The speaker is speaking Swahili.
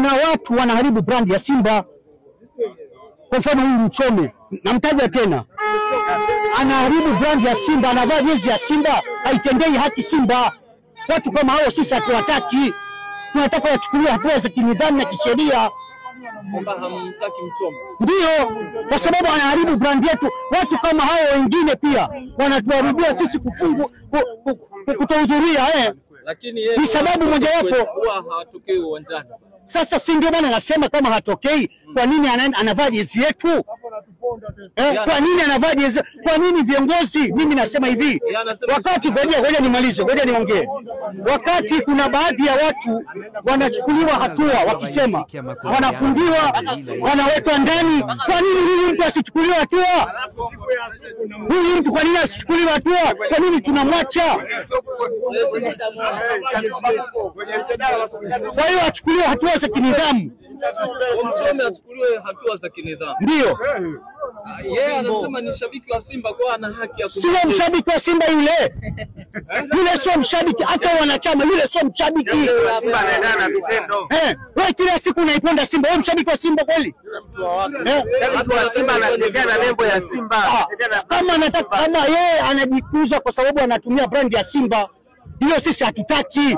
kuna watu wanaharibu brand ya Simba. Kwa mfano huyu Mchome, namtaja tena, anaharibu brand ya Simba, anavaa jezi ya Simba, haitendei haki Simba. Watu kama hao sisi hatuwataki. Tunataka wachukuliwe hatua za kinidhamu na kisheria. Kwamba hamtaki Mchome. Ndio, kwa sababu anaharibu brand yetu. Watu kama hao wengine pia wanatuharibia sisi kutohudhuria Lakini yeye ni sababu mojawapo huwa hawatokei uwanjani. Sasa si ndio maana nasema kama hatokei, kwa nini anavaa jezi yetu? Kwa nini anavaa jezi? Kwa nini viongozi? Mimi nasema hivi, wakati ngoja nimalize, ngoja niongee. Wakati kuna baadhi ya watu wanachukuliwa hatua wakisema wanafungiwa, wanawekwa ndani, kwa nini huyu mtu asichukuliwe hatua? Huyu mtu kwa nini asichukuliwe hatua? Kwa nini tunamwacha? Kwa hiyo achukuliwe hatua za kinidhamu. Mchome achukuliwe hatua za kinidhamu. Ndio. Yeye anasema ni shabiki wa Simba, kwa ana haki ya sio mshabiki wa Simba yule. Yule sio mshabiki, hata wanachama yule sio mshabiki. Simba anaendana na vitendo. Wewe kila siku unaiponda Simba, wewe mshabiki wa Simba kweli? Shabiki wa Simba anatembea na nembo ya Simba. Kama anataka, kama yeye anajikuza kwa sababu anatumia brand ya Simba, hiyo sisi hatutaki.